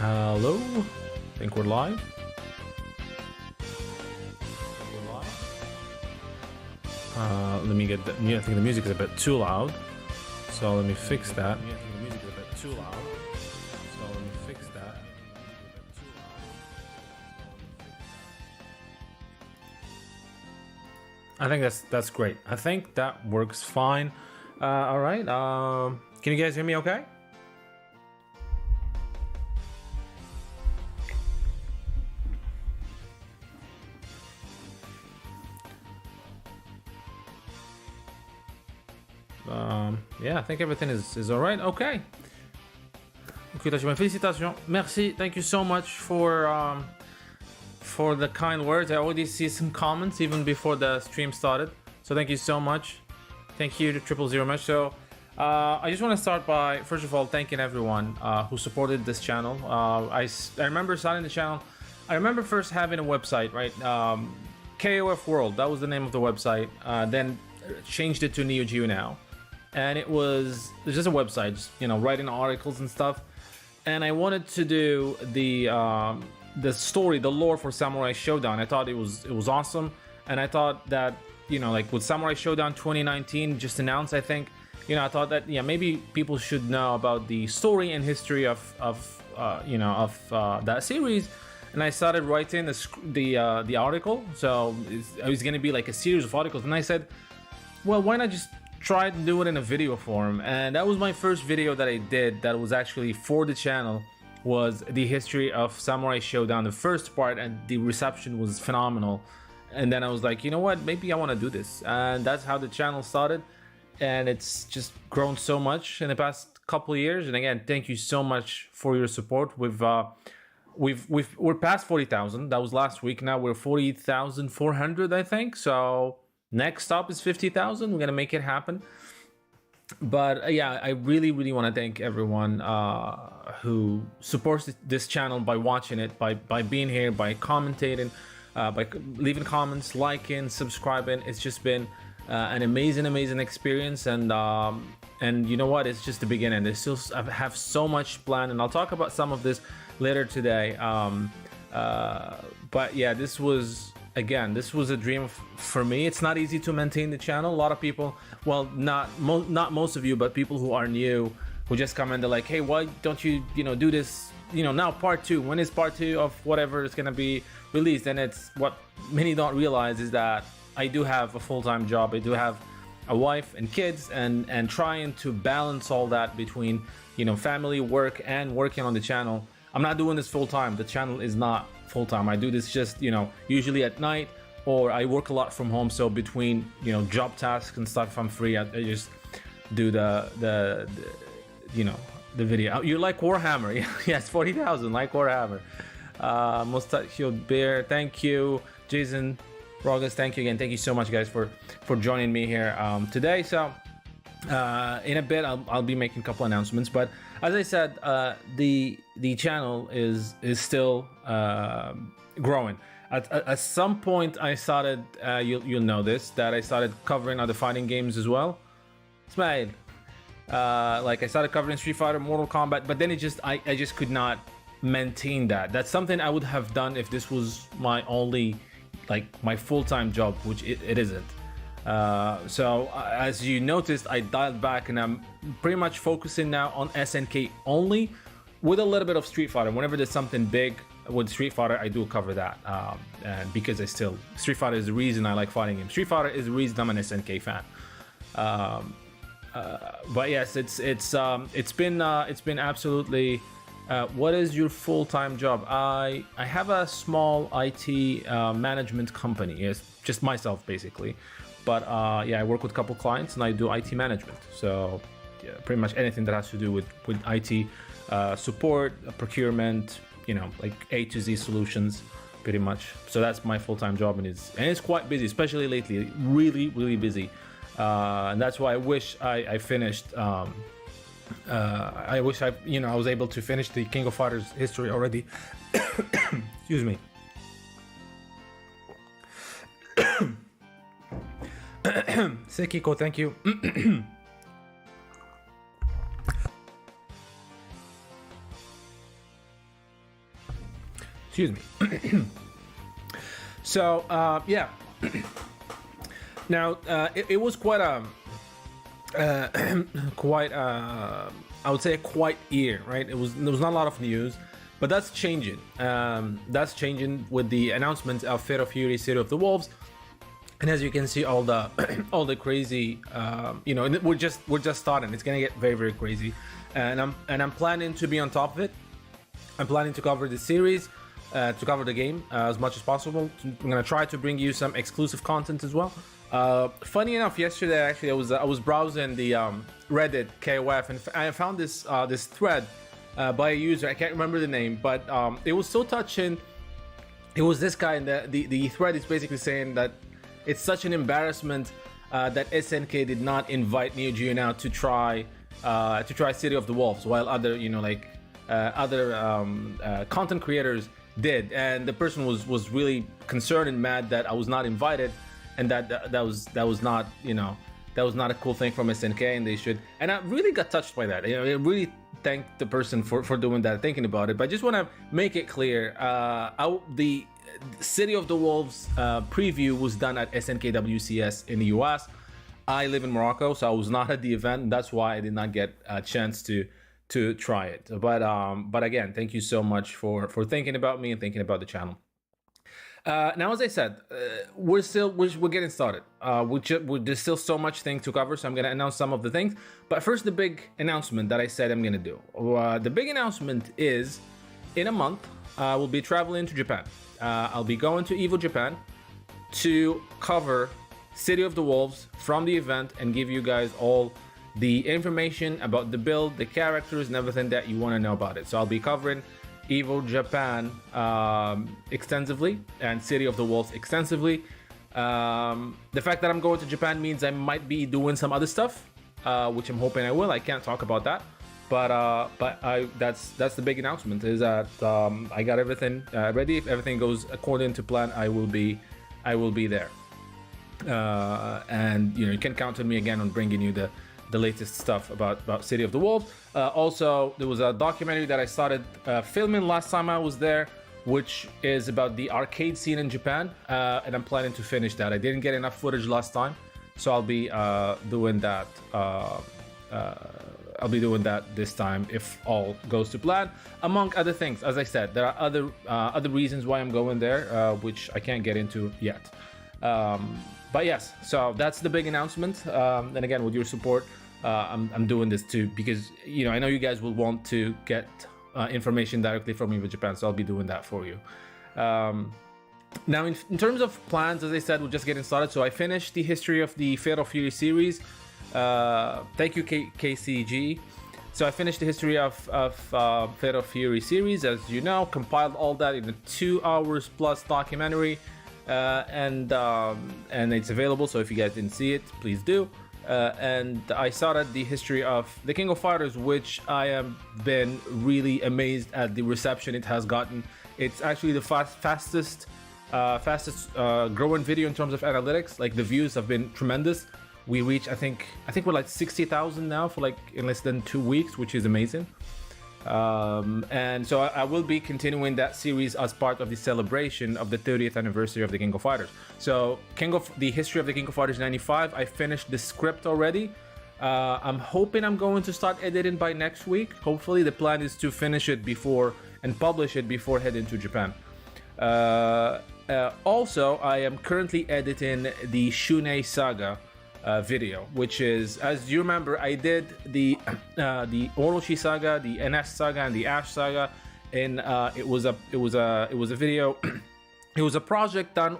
Hello, I think we're live. Let me get the. I think the music is a bit too loud, so let me fix that. I think that's great. I think that works fine. All right. Can you guys hear me? Okay. Yeah, I think everything is all right. Okay. Félicitations. Merci. Thank you so much for the kind words. I already see some comments even before the stream started. So thank you so much. Thank you to 000 Mesh. So I just want to start by, first of all, thanking everyone who supported this channel. I remember starting the channel. I remember first having a website, right? KOF World, that was the name of the website. Then changed it to NeogeoNow. And it was just a website, just, writing articles and stuff. And I wanted to do the story, the lore for Samurai Showdown. I thought it was awesome, and I thought that like with Samurai Showdown 2019 just announced, I think I thought that maybe people should know about the story and history of that series. And I started writing the article, so it was going to be like a series of articles. And I said, well, why not just try to do it in a video form? And that was my first video that I did that was actually for the channel, was the history of Samurai Showdown, the first part, and the reception was phenomenal. And then I was like, you know what, maybe I want to do this. And that's how the channel started, and it's just grown so much in the past couple of years. And again, thank you so much for your support. We're past 40,000. That was last week. Now we're 40,400, I think. So next stop is 50,000. We're gonna make it happen. But yeah, I really want to thank everyone who supports this channel by watching it, by being here, by commentating, by leaving comments, liking, subscribing. It's just been an amazing experience, and you know what? It's just the beginning. I have so much planned, and I'll talk about some of this later today. But yeah, this was a dream for me. It's not easy to maintain the channel. A lot of people, well, not most of you, but people who are new, who just come in, they're like, hey, why don't you do this now, part 2? When is part 2 of whatever is going to be released? And it's what many don't realize is that I do have a full-time job. I do have a wife and kids, and trying to balance all that between family, work, and working on the channel. I'm not doing this full-time. The channel is not full-time. I do this just usually at night, or I work a lot from home. So between job tasks and stuff, if I'm free, I just do the video. You like Warhammer? Yes, 40,000 like Warhammer. Mustachio Bear, thank you. Jason Rogas, thank you again. Thank you so much, guys, for joining me here today. So in a bit I'll be making a couple announcements, but as I said, the channel is still growing. At some point I started, you'll know this, that I started covering other fighting games as well. Smile. Like I started covering Street Fighter, Mortal Kombat, but then I just could not maintain that. That's something I would have done if this was my only, my full-time job, which it isn't. So as you noticed, I dialed back, and I'm pretty much focusing now on SNK only, with a little bit of Street Fighter. Whenever there's something big with Street Fighter, I do cover that, and because Street Fighter is the reason I like fighting games. Street Fighter is the reason I'm an SNK fan. But yes, it's been absolutely. What is your full-time job? I have a small IT management company. It's just myself, basically. But yeah, I work with a couple clients, and I do IT management. So yeah, pretty much anything that has to do with IT support, procurement, like A to Z solutions, pretty much. So that's my full-time job, and it's quite busy, especially lately. Really busy. And that's why I wish I finished. I wish I was able to finish the King of Fighters history already. Excuse me. Sekiko, thank you. Excuse me. So yeah. Now it was quite a quite I would say a quiet year, right? There was not a lot of news, but that's changing. That's changing with the announcement of Fate of Fury, City of the Wolves, and as you can see, all the all the crazy, you know, we're just starting. It's gonna get very, very crazy, and I'm planning to be on top of it. I'm planning to cover the series, to cover the game as much as possible. I'm gonna try to bring you some exclusive content as well. Funny enough, yesterday actually I was browsing the Reddit KOF, and I found this this thread by a user. I can't remember the name, but it was so touching. It was this guy, and the thread is basically saying that it's such an embarrassment that SNK did not invite NeogeoNow to try City of the Wolves, while other, you know, like other content creators did, and the person was really concerned and mad that I was not invited, and that was not, you know, that was not a cool thing from SNK, and they should. And I really got touched by that. You know, I really thank the person for doing that, thinking about it. But I just want to make it clear, the City of the Wolves preview was done at SNK WCS in the US. I live in Morocco, so I was not at the event, and that's why I did not get a chance to try it. But again, thank you so much for thinking about me and thinking about the channel. Now, as I said, we're getting started. There's still so much thing to cover, so I'm gonna announce some of the things. But first, the big announcement that I said I'm gonna do. The big announcement is, in a month, we'll be traveling to Japan. I'll be going to Evo Japan to cover City of the Wolves from the event and give you guys all the information about the build, the characters, and everything that you want to know about it. So I'll be covering Evo Japan extensively and City of the Wolves extensively. The fact that I'm going to Japan means I might be doing some other stuff, which I'm hoping I will. I can't talk about that, but that's the big announcement, is that I got everything ready. If everything goes according to plan, I will be there. And you know, you can count on me again on bringing you the latest stuff about City of the Wolves. Also, there was a documentary that I started filming last time I was there, which is about the arcade scene in Japan, and I'm planning to finish that. I didn't get enough footage last time, so I'll be doing that. I'll be doing that this time if all goes to plan. Among other things, as I said, there are other reasons why I'm going there, which I can't get into yet. But yes, so that's the big announcement. And again, with your support, I'm doing this too, because, you know, I know you guys will want to get information directly from Evo Japan, so I'll be doing that for you. Now, in terms of plans, as I said, we're just getting started. So I finished the history of the Fate of Fury series. Thank you, KCG. So I finished the history of Fate of Fury series, as you know, compiled all that in a 2 hours plus documentary. And it's available, so if you guys didn't see it, please do. And I started the history of the King of Fighters, which I have been really amazed at the reception it has gotten. It's actually the fastest growing video in terms of analytics. Like, the views have been tremendous. We reach, I think we're like 60,000 now for like in less than 2 weeks, which is amazing. And so I will be continuing that series as part of the celebration of the 30th anniversary of the King of Fighters. So the history of the King of Fighters 95, I finished the script already. I'm hoping I'm going to start editing by next week. Hopefully, the plan is to finish it before and publish it before heading to Japan. Also, I am currently editing the Shunei Saga video, which is, as you remember, I did the Orochi Saga, the NS Saga, and the Ash Saga, and it was a video. It was a project done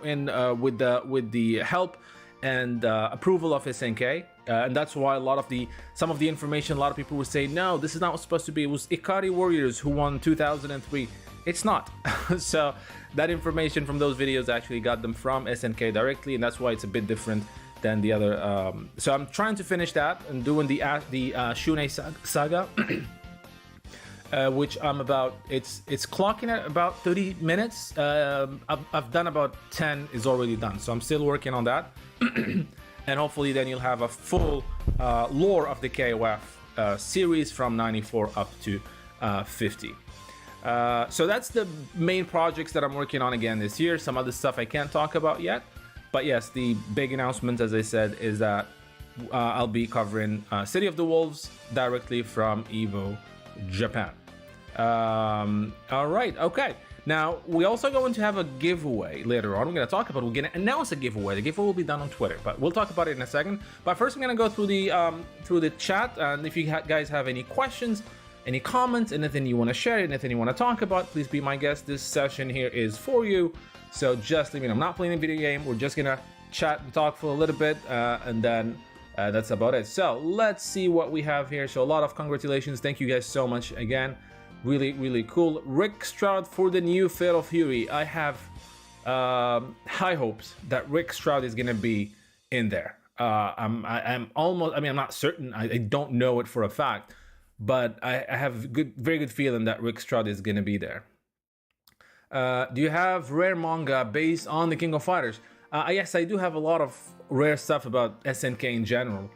with the help and approval of SNK, and that's why some of the information, a lot of people would say, no, this is not what's supposed to be. It was Ikari Warriors who won 2003. It's not. So that information from those videos actually got them from SNK directly, and that's why it's a bit different than the other. So I'm trying to finish that and doing the Shunei Saga, which I'm about. It's clocking at about 30 minutes. I've done about 10 is already done, so I'm still working on that. And hopefully then you'll have a full lore of the KOF series from 94 up to 50. So that's the main projects that I'm working on again this year. Some other stuff I can't talk about yet, but yes, the big announcement, as I said, is that I'll be covering City of the Wolves directly from Evo Japan. All right, okay. Now, we're also going to have a giveaway later on. We're going to talk about it. We're going to announce a giveaway. The giveaway will be done on Twitter, but we'll talk about it in a second. But first, I'm going to go through the chat, and if you guys have any questions, any comments, anything you want to share, anything you want to talk about, please be my guest. This session here is for you, so just let me know. I'm not playing a video game. We're just going to chat and talk for a little bit, and then that's about it. So let's see what we have here. So a lot of congratulations. Thank you guys so much again. Really, really cool. Rick Stroud for the new Fatal Fury. I have high hopes that Rick Stroud is going to be in there. I'm almost, I mean, I'm not certain. I don't know it for a fact, but I have very good feeling that Rick Stroud is going to be there. Do you have rare manga based on the King of Fighters? Yes, I do have a lot of rare stuff about SNK in general,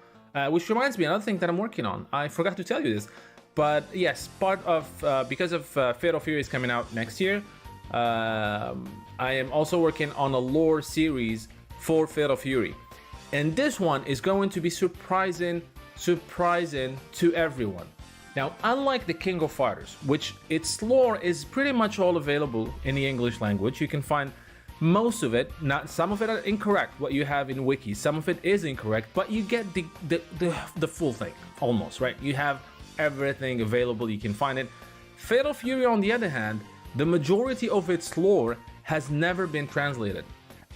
which reminds me, another thing that I'm working on. I forgot to tell you this. But yes, part of, because of Fatal Fury is coming out next year, I am also working on a lore series for Fatal Fury. And this one is going to be surprising to everyone. Now, unlike the King of Fighters, which its lore is pretty much all available in the English language, you can find most of it. Not some of it are incorrect, what you have in wiki, some of it is incorrect, but you get the full thing, almost, right? You have everything available, you can find it. Fatal Fury, on the other hand, the majority of its lore has never been translated.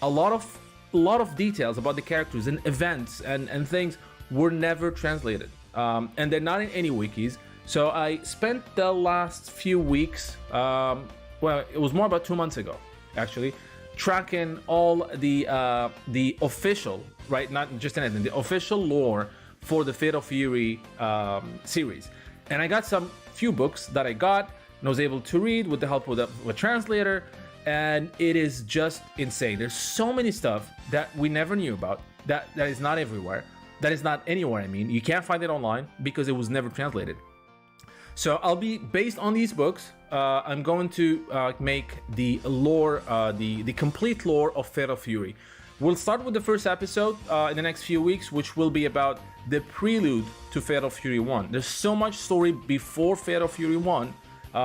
A lot of details about the characters and events and things were never translated, and they're not in any wikis. So I spent the last few weeks, well, it was more about 2 months ago actually, tracking all the official, right, not just anything, the official lore for the Fatal Fury series. And I got some few books that I got and was able to read with the help of a translator, and it is just insane. There's so many stuff that we never knew about, that is not everywhere, that is not anywhere. I mean, you can't find it online because it was never translated. So I'll be, based on these books, I'm going to make the lore, the complete lore of Fatal Fury. We'll start with the first episode in the next few weeks, which will be about the prelude to Fatal Fury 1. There's so much story before Fatal Fury 1,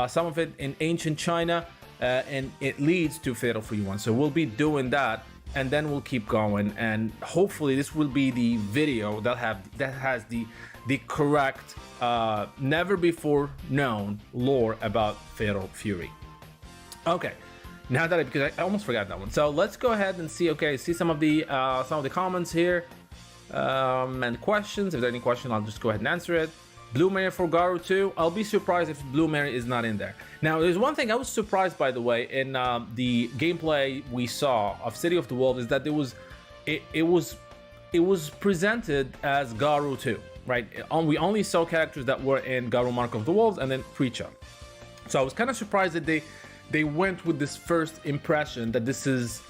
some of it in ancient China, and it leads to Fatal Fury 1. So we'll be doing that, and then we'll keep going, and hopefully this will be the video that has the correct, never before known lore about Fatal Fury. Okay. Now that because I almost forgot that one. So let's go ahead and see. Okay, see some of the comments here and questions. If there are any questions, I'll just go ahead and answer it. Blue Mary for Garu 2. I'll be surprised if Blue Mary is not in there. Now, there's one thing I was surprised, by the way, in the gameplay we saw of City of the Wolves, is that it was presented as Garu 2, right? We only saw characters that were in Garu Mark of the Wolves and then Preacher. So I was kind of surprised that they went with this first impression that this is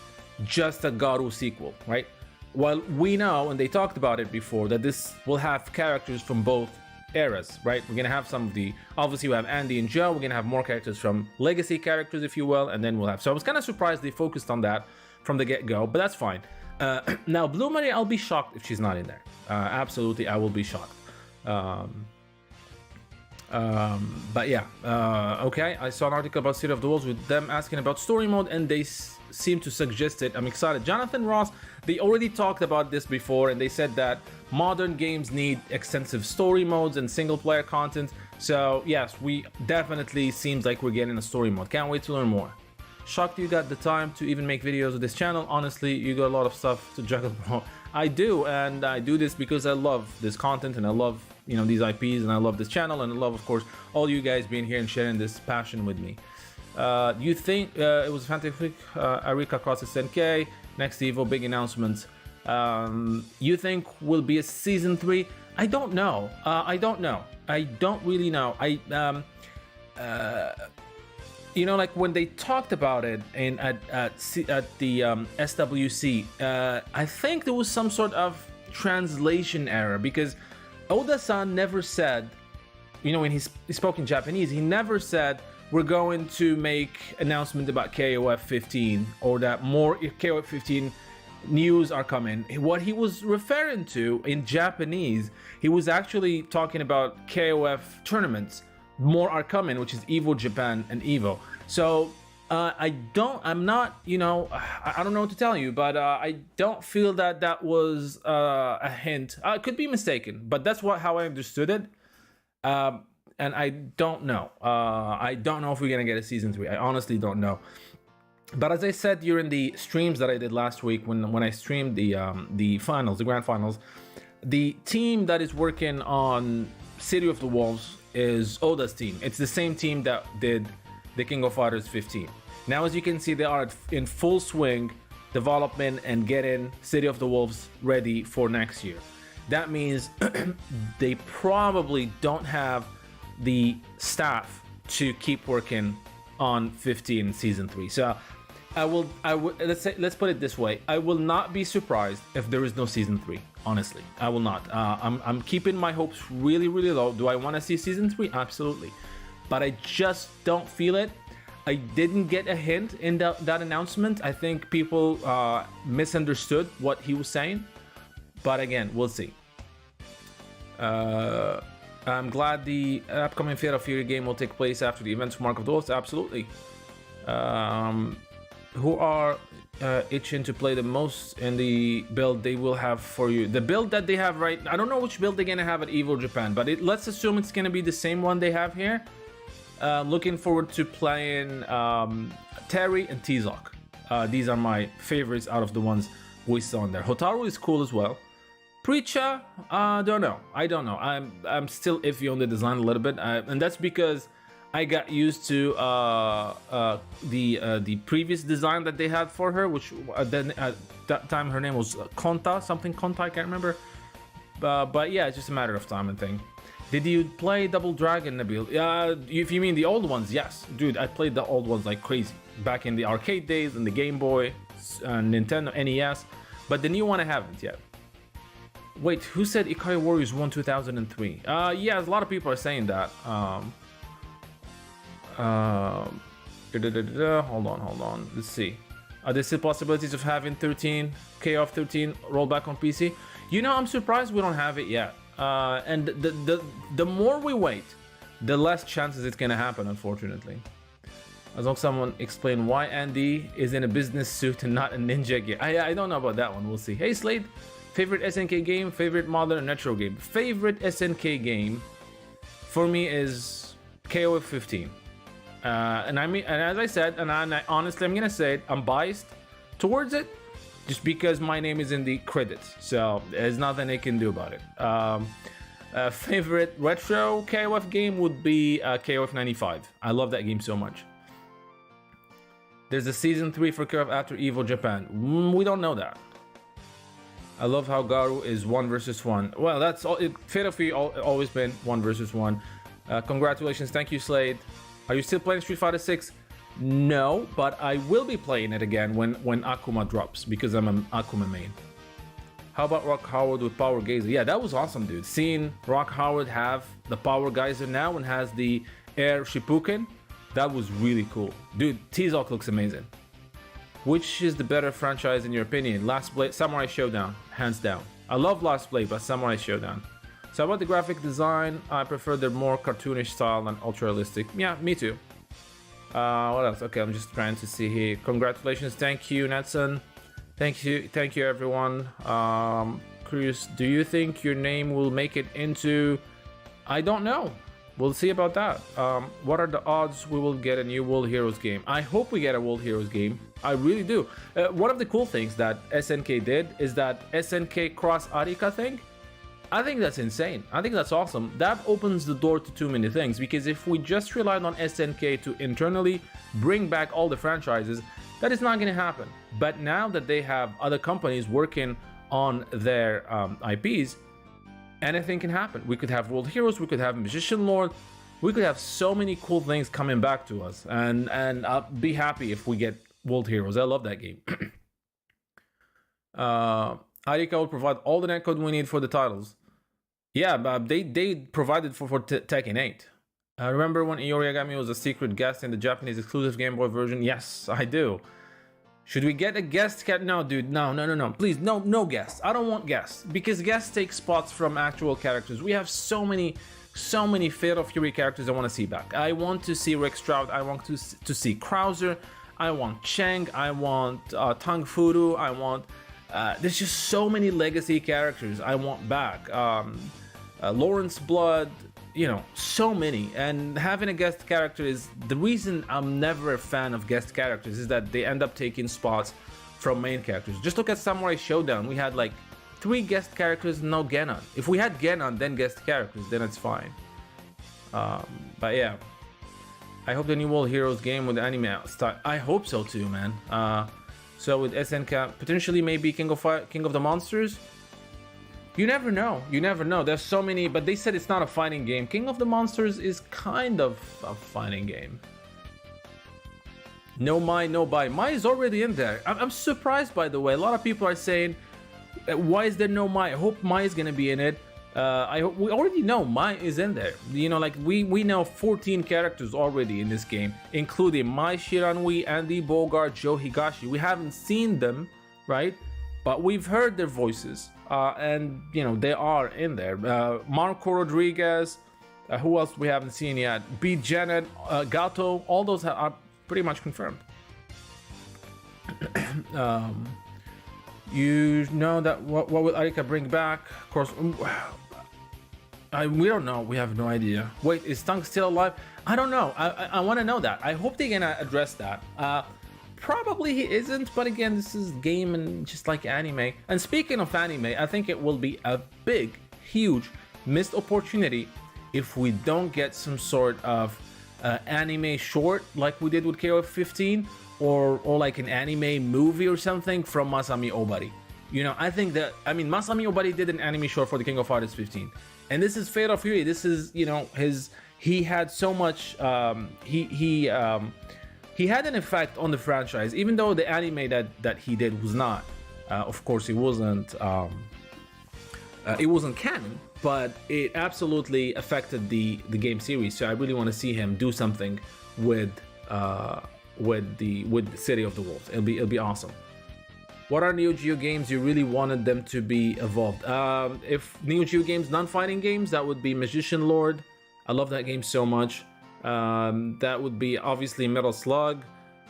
just a Garu sequel, right? Well, we know, and they talked about it before, that this will have characters from both eras, right? We're gonna have some of the, obviously we have Andy and Joe, we're gonna have more characters from legacy characters, if you will, and then we'll have, so I was kind of surprised they focused on that from the get-go, but that's fine. Now, Blue Mary, I'll be shocked if she's not in there. Absolutely, I will be shocked. But yeah, okay, I saw an article about City of the Wolves with them asking about story mode, and they seem to suggest it. I'm excited. Jonathan Ross, they already talked about this before, and they said that modern games need extensive story modes and single player content. So yes, we definitely seems like we're getting a story mode. Can't wait to learn more. Shocked you got the time to even make videos of this channel. Honestly, you got a lot of stuff to juggle, bro. I do, and I do this because I love this content, and I love, you know, these IPs, and I love this channel, and I love, of course, all you guys being here and sharing this passion with me. You think it was fantastic? Arika crosses 10K. Next Evo, big announcements. You think will be a season 3? I don't know. I don't know. I don't really know. You know, like when they talked about it at the SWC, I think there was some sort of translation error, because Oda-san never said, you know, when he spoke in Japanese, he never said we're going to make announcement about KOF 15, or that more KOF 15 news are coming. What he was referring to in Japanese, he was actually talking about KOF tournaments. More are coming, which is Evo Japan and Evo. So I don't know what to tell you, but I don't feel that that was a hint. I could be mistaken, but that's how I understood it. And I don't know. I don't know if we're gonna get a season 3. I honestly don't know. But as I said during the streams that I did last week, when I streamed the finals, the grand finals, the team that is working on City of the Wolves is Oda's team. It's the same team that did the King of Fighters 15. Now, as you can see, they are in full swing development and getting City of the Wolves ready for next year. That means they probably don't have the staff to keep working on 15 season 3. So let's put it this way. I will not be surprised if there is no season 3. Honestly, I will not. I'm keeping my hopes really, really low. Do I want to see season 3? Absolutely. But I just don't feel it. I didn't get a hint in that announcement. I think people misunderstood what he was saying. But again, we'll see. I'm glad the upcoming Fatal Fury game will take place after the events of Mark of the Wolves. Absolutely. Who are itching to play the most in the build they will have for you? The build that they have I don't know which build they're gonna have at Evo Japan, but let's assume it's gonna be the same one they have here. Looking forward to playing Terry and Tizok. These are my favorites out of the ones we saw in there. Hotaru is cool as well. Preacher, don't know. I don't know. I'm still iffy on the design a little bit, and that's because I got used to the previous design that they had for her, which then at that time her name was Konta, I can't remember. But yeah, it's just a matter of time and thing. Did you play Double Dragon, Nabil? If you mean the old ones, yes, dude. I played the old ones like crazy back in the arcade days, in the Game Boy, Nintendo NES, but the new one I haven't yet. Wait, who said Ikari Warriors won 2003? Yeah, a lot of people are saying that. Hold on. Let's see. Are there still possibilities of having 13 KOF 13 rolled back on PC? You know, I'm surprised we don't have it yet. And the more we wait, the less chances it's gonna happen, unfortunately. As long as someone explain why Andy is in a business suit and not a ninja gear. I don't know about that one. We'll see. Hey Slade, favorite SNK game, favorite modern and retro game. Favorite SNK game for me is KOF 15. And as I said, and honestly, I'm gonna say it, I'm biased towards it, just because my name is in the credits. So there's nothing they can do about it. Favorite retro KOF game would be KOF 95. I love that game so much. There's a season 3 for KOF after Evo Japan. We don't know that. I love how Garu is 1 versus 1. Well, that's all. Fatal Fury always been 1 versus 1. Congratulations, thank you, Slade. Are you still playing Street Fighter 6? No, but I will be playing it again when Akuma drops, because I'm an Akuma main. How about Rock Howard with Power Geyser? Yeah, that was awesome, dude. Seeing Rock Howard have the Power Geyser now and has the Air Shippuken, that was really cool. Dude, T-Zok looks amazing. Which is the better franchise in your opinion? Last Blade, Samurai Showdown, hands down. I love Last Blade, but Samurai Showdown. So about the graphic design, I prefer the more cartoonish style and ultra realistic. Yeah, me too. What else? Okay, I'm just trying to see here. Congratulations, thank you, Netson. Thank you, everyone. Cruz, do you think your name will make it into? I don't know. We'll see about that. What are the odds we will get a new World Heroes game? I hope we get a World Heroes game. I really do. One of the cool things that SNK did is that SNK Cross Arika thing. I think that's insane. I think that's awesome. That opens the door to too many things, because if we just relied on SNK to internally bring back all the franchises, that is not going to happen. But now that they have other companies working on their IPs, anything can happen. We could have World Heroes, we could have Magician Lord, we could have so many cool things coming back to us, and I'll be happy if we get World Heroes. I love that game. Arika will provide all the netcode we need for the titles. Yeah, but they provided for Tekken 8. Remember when Iorigami was a secret guest in the Japanese exclusive Game Boy version? Yes, I do. Should we get a guest cat? No, dude, no. Please, no guests. I don't want guests because guests take spots from actual characters. We have so many Fatal Fury characters I want to see back. I want to see Rick Stroud. I want to see Krauser. I want Cheng. I want Tang Furu. I want. There's just so many legacy characters I want back. Lawrence Blood. You know, so many, and having a guest character is the reason I'm never a fan of guest characters, is that they end up taking spots from main characters. Just look at Samurai Showdown. We had like 3 guest characters, no Genon. If we had Genon, then guest characters, then it's fine. But yeah, I hope the new World Heroes game with anime style. I hope so too, man. So with SNK, potentially maybe King of the Monsters. You never know. You never know. There's so many, but they said it's not a fighting game. King of the Monsters is kind of a fighting game. No Mai, no buy. Mai is already in there. I'm surprised, by the way. A lot of people are saying, why is there no Mai? I hope Mai is going to be in it. I hope, we already know Mai is in there. You know, like we know 14 characters already in this game, including Mai Shiranui, Andy Bogart, Joe Higashi. We haven't seen them, right? But we've heard their voices. And you know, they are in there. Marco Rodriguez, who else we haven't seen yet? B. Janet, Gato, all those are pretty much confirmed. You know that what will Arika bring back? Of course, we don't know. We have no idea. Wait, is Tunk still alive? I don't know. I want to know that. I hope they're gonna address that. Probably he isn't, but again, this is game and just like anime. And speaking of anime, I think it will be a big, huge missed opportunity if we don't get some sort of anime short like we did with KOF 15, or like an anime movie or something from Masami Obari. You know, I think that, I mean, Masami Obari did an anime short for the King of Fighters 15, and this is Fatal Fury. This is, you know, he had so much, he had an effect on the franchise, even though the anime that he did was not. Of course, it wasn't canon, but it absolutely affected the game series. So I really want to see him do something with the City of the Wolves. It'll be awesome. What are Neo Geo games you really wanted them to be evolved? If Neo Geo games, non-fighting games, that would be Magician Lord. I love that game so much. That would be obviously Metal Slug.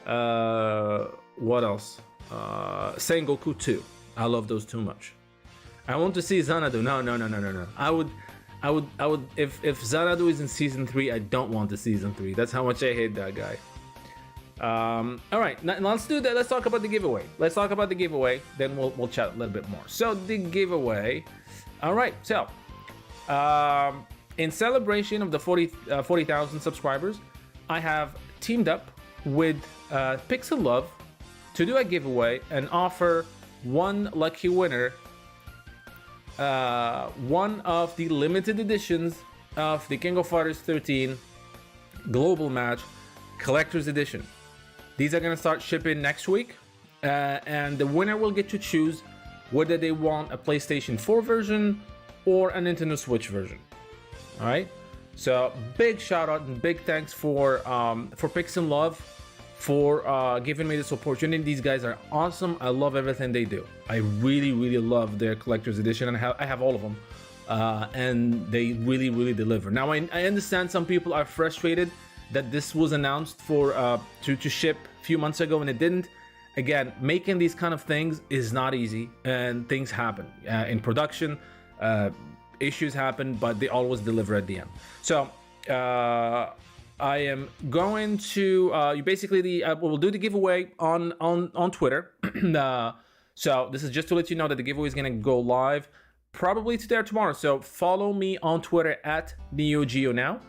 What else? Sengoku 2. I love those too much. I want to see Xanadu. No. I would if Xanadu is in season 3, I don't want the season 3. That's how much I hate that guy. All right, now let's do that. Let's talk about the giveaway. Then we'll chat a little bit more. So the giveaway. All right, so in celebration of the 40,000 subscribers, I have teamed up with Pixel Love to do a giveaway and offer one lucky winner one of the limited editions of the King of Fighters 13 Global Match Collector's Edition. These are going to start shipping next week, and the winner will get to choose whether they want a PlayStation 4 version or a Nintendo Switch version. All right, so big shout out and big thanks for Pixel Love for giving me this opportunity. These guys are awesome. I love everything they do. I really love their collector's edition, and I have all of them, and they really deliver. Now I understand some people are frustrated that this was announced for to ship a few months ago and it didn't. Again, making these kind of things is not easy, and things happen in production. Issues happen, but they always deliver at the end. So I am going to you basically we'll do the giveaway on Twitter. So this is just to let you know that the giveaway is going to go live probably today or tomorrow. So follow me on Twitter at NeogeoNow.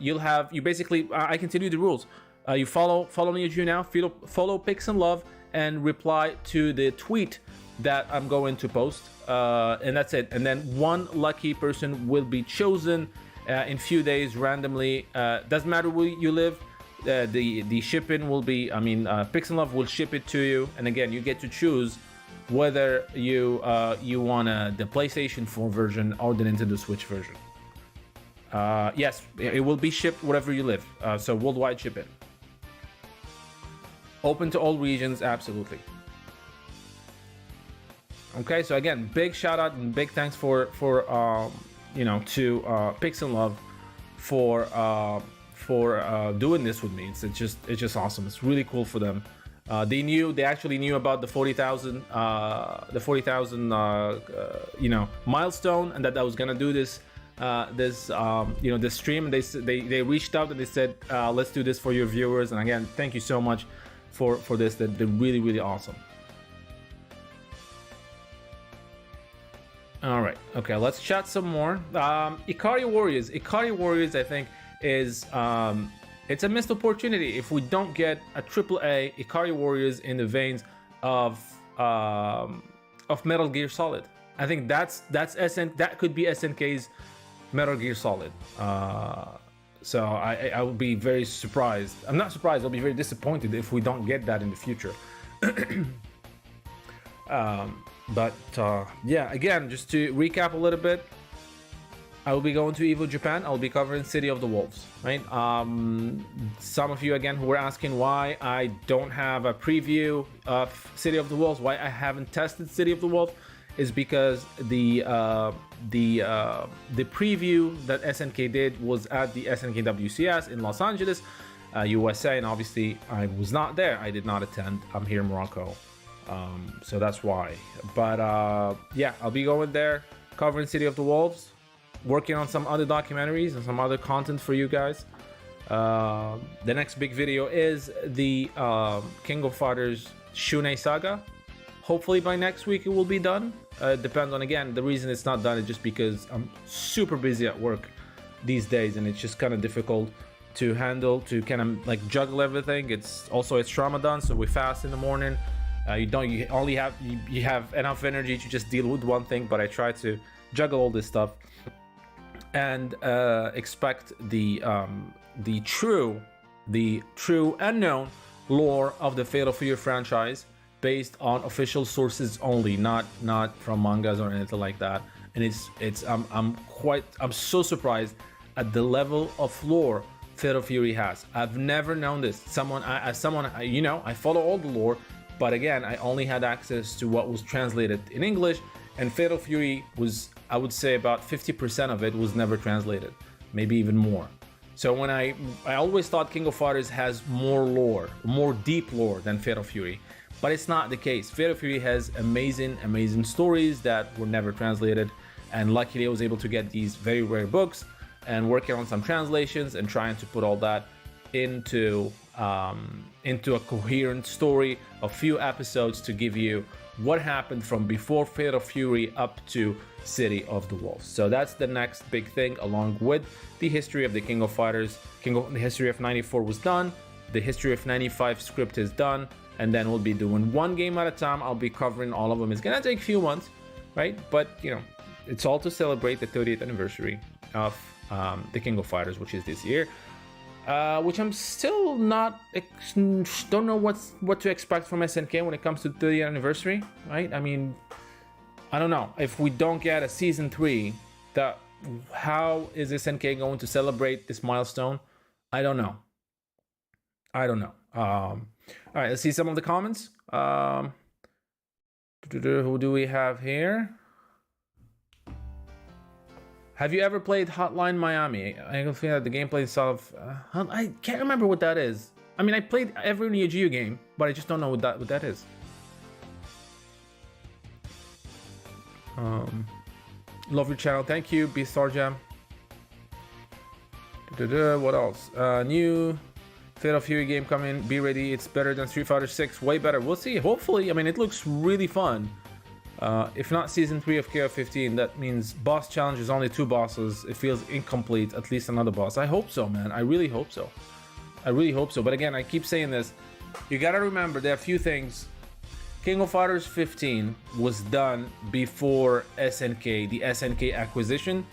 You basically I can tell you the rules. You follow NeogeoNow, follow Pix and Love, and reply to the tweet that I'm going to post, and that's it. And then one lucky person will be chosen in few days randomly. Doesn't matter where you live. The shipping will be, Pix and Love will ship it to you, and again, you get to choose whether you want the PlayStation 4 version or the Nintendo Switch version. Yes, it will be shipped wherever you live. So worldwide shipping. Open to all regions, absolutely. Okay, so again, big shout out and big thanks for to Pixel Love for doing this with me. It's just awesome. It's really cool for them. They actually knew about the 40,000 milestone, and that I was gonna do this this stream. And they reached out and they said, let's do this for your viewers. And again, thank you so much for this. They're really, really awesome. All right, okay, let's chat some more. Ikari Warriors, I think is it's a missed opportunity if we don't get a AAA Ikari Warriors in the veins of Metal Gear Solid. I think that could be SNK's Metal Gear Solid. So I would be very surprised. I'm not surprised. I'll be very disappointed if we don't get that in the future. Yeah, again, just to recap a little bit, I will be going to Evo Japan. I'll be covering City of the Wolves, right? Some of you, again, who were asking why I don't have a preview of City of the Wolves, why I haven't tested City of the Wolves, is because the preview that SNK did was at the SNK WCS in Los Angeles, USA, and obviously I was not there. I did not attend. I'm here in Morocco. So that's why. But yeah, I'll be going there, covering City of the Wolves, working on some other documentaries and some other content for you guys. The next big video is the King of Fighters Shunei Saga. Hopefully by next week it will be done. It depends on, again, the reason it's not done is just because I'm super busy at work these days, and it's just kind of difficult to handle, to kind of like juggle everything. It's Ramadan, so we fast in the morning. You have enough energy to just deal with one thing, but I try to juggle all this stuff and expect the true unknown lore of the Fatal Fury franchise based on official sources only, not from mangas or anything like that. And I'm so surprised at the level of lore Fatal Fury has. I've never known this. I follow all the lore, but again, I only had access to what was translated in English, and Fatal Fury was, I would say, about 50% of it was never translated, maybe even more. So when I always thought King of Fighters has more lore, more deep lore than Fatal Fury, but it's not the case. Fatal Fury has amazing stories that were never translated, and luckily I was able to get these very rare books and working on some translations and trying to put all that into a coherent story, a few episodes to give you what happened from before Fatal Fury up to City of the Wolves. So that's the next big thing, along with the history of the King of Fighters. The history of 94 was done, the history of 95 script is done, and then we'll be doing one game at a time. I'll be covering all of them. It's gonna take a few months, right? But it's all to celebrate the 30th anniversary of the King of Fighters, which is this year. Which I'm still don't know what to expect from SNK when it comes to the 30th anniversary, right? I mean, I don't know. If we don't get a season 3, how is SNK going to celebrate this milestone? I don't know. All right, let's see some of the comments. Who do we have here? Have you ever played Hotline Miami? I don't think that the gameplay itself. I can't remember what that is. I mean, I played every NeoGeo game, but I just don't know what that is. Love your channel, thank you, Beast Star Jam. What else? New Fatal Fury game coming. Be ready. It's better than Street Fighter 6. Way better. We'll see. Hopefully. I mean, it looks really fun. If not season 3 of KO15, that means boss challenge is only 2 bosses. It feels incomplete. At least another boss. I hope so, man. I really hope so. But again, I keep saying this. You gotta remember, there are a few things. King of Fighters 15 was done before SNK, the SNK acquisition.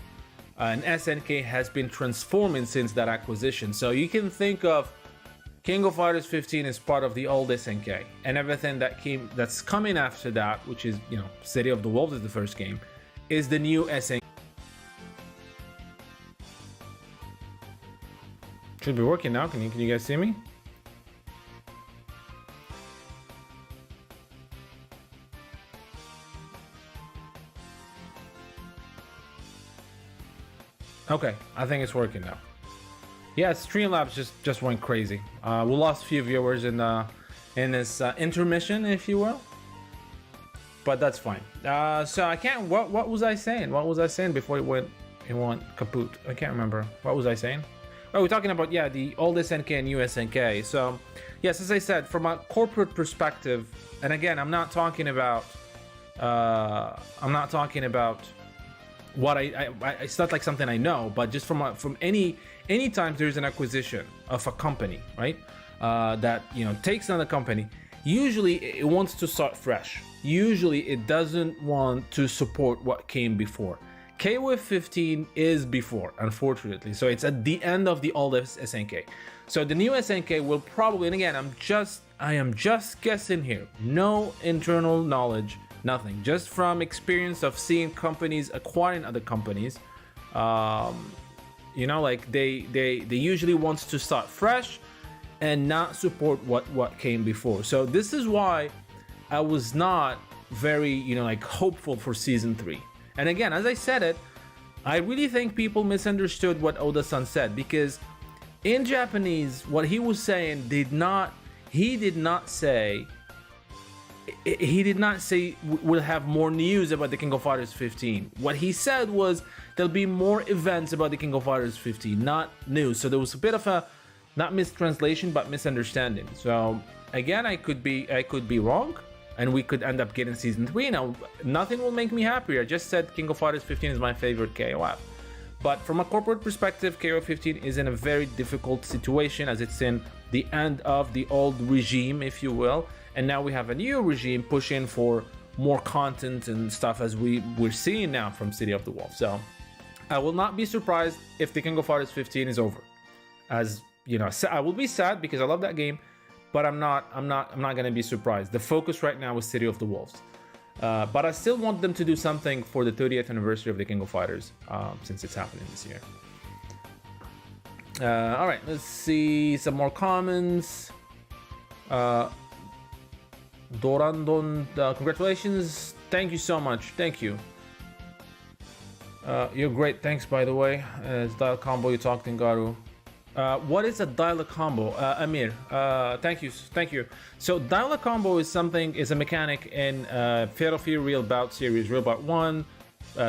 And SNK has been transforming since that acquisition. So you can think of King of Fighters 15 as part of the old SNK, and everything that's coming after that, which is, City of the Wolves is the first game, is the new SNK. Should be working now. Can you guys see me? Okay, I think it's working now. Yeah, Streamlabs just went crazy. We lost a few viewers in this intermission, if you will. But that's fine. So I can't. What was I saying? What was I saying before it went kaput? I can't remember. What was I saying? Oh, we're talking about, yeah, the old SNK and new SNK. So yes, as I said, from a corporate perspective, and again, I'm not talking about what I it's not like something I know, but just from any time there's an acquisition of a company, right? That, you know, takes another company, usually it wants to start fresh. Usually it doesn't want to support what came before. KOF 15 is before, unfortunately. So it's at the end of the old SNK. So the new SNK will probably, and again, I am just guessing here. No internal knowledge, nothing. Just from experience of seeing companies acquiring other companies. You know, like they usually want to start fresh and not support what came before. So this is why I was not very, you know, like hopeful for season 3. And again, as I said it, I really think people misunderstood what Oda-san said, because in Japanese, what he was saying he did not say we'll have more news about the King of Fighters 15. What he said was there'll be more events about the King of Fighters 15, not news. So there was a bit of a, not mistranslation, but misunderstanding. So again, I could be wrong, and we could end up getting season 3. Now, nothing will make me happier. I just said King of Fighters 15 is my favorite KOF. But from a corporate perspective, KOF 15 is in a very difficult situation, as it's in the end of the old regime, if you will. And now we have a new regime pushing for more content and stuff, as we're seeing now from City of the Wolf. So I will not be surprised if the King of Fighters 15 is over. As you know, I will be sad because I love that game, but I'm not gonna be surprised. The focus right now is City of the Wolves, but I still want them to do something for the 30th anniversary of the King of Fighters, since it's happening this year. All right, let's see some more comments. Dorandon, congratulations! Thank you so much. Thank you. You're great. Thanks, by the way. It's dial combo. You talked in Garu. What is a dial-up combo? Amir, thank you. So dial-up combo is a mechanic in Fatal Fury Real Bout series, Real Bout 1,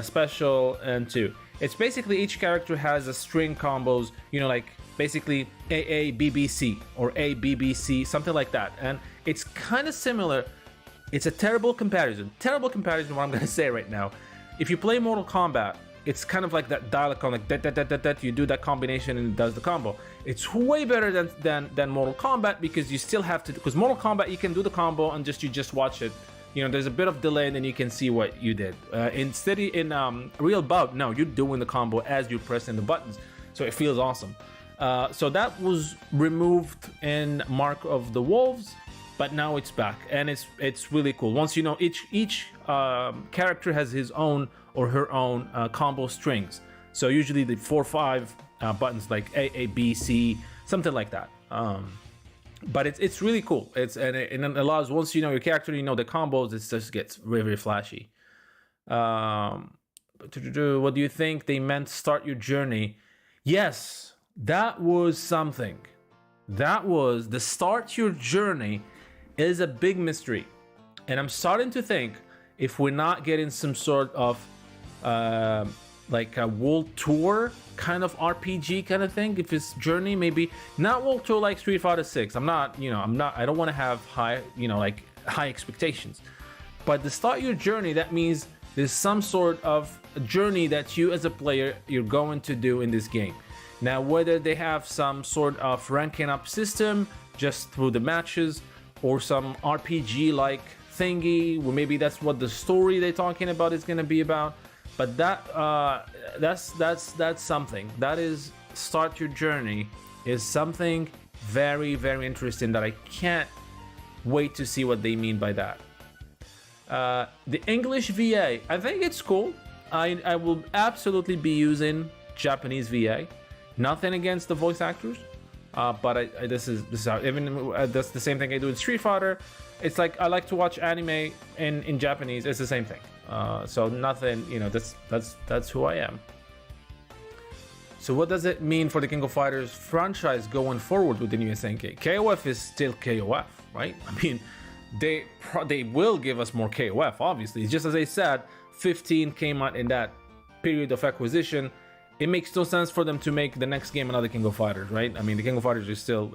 Special, and 2. It's basically each character has a string combos, you know, like basically AABBC or ABBC, something like that. And it's kind of similar. It's a terrible comparison what I'm gonna say right now. If you play Mortal Kombat, it's kind of like that dial-up, like that. You do that combination and it does the combo. It's way better than Mortal Kombat, because you still have to. Because Mortal Kombat, you can do the combo and you just watch it. You know, there's a bit of delay and then you can see what you did. Instead, in Real Bout, no, you're doing the combo as you're pressing the buttons, so it feels awesome. So that was removed in Mark of the Wolves, but now it's back and it's really cool. Once you know, each character has his own or her own combo strings. So usually the 4 or 5 buttons, like A, B, C, something like that. But it's really cool. And it allows, once you know your character, you know the combos, it just gets very, very flashy. What do you think they meant start your journey? Yes, that was something. That was the start your journey is a big mystery. And I'm starting to think if we're not getting some sort of like a world tour kind of RPG kind of thing, if it's journey, maybe not world tour like Street Fighter 6. I don't want to have high expectations, but to start your journey, that means there's some sort of journey that you as a player you're going to do in this game. Now, whether they have some sort of ranking up system just through the matches, or some RPG like thingy, or maybe that's what the story they're talking about is going to be about. But that's something. That is, start your journey is something very, very interesting that I can't wait to see what they mean by that. The English VA, I think it's cool. I will absolutely be using Japanese VA. Nothing against the voice actors, But this is how, even that's the same thing I do in Street Fighter. It's like I like to watch anime in Japanese. It's the same thing. So nothing, that's who I am. So what does it mean for the King of Fighters franchise going forward with the new SNK? KOF is still KOF, right? I mean, they will give us more KOF, obviously. It's just as I said, 15 came out in that period of acquisition. It makes no sense for them to make the next game another King of Fighters, right? I mean, the King of Fighters is still,